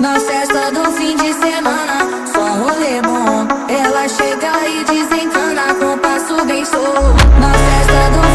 Na festa do fim de semana, só rolê bom. Ela chega e desencana com passo bem show. Na festa do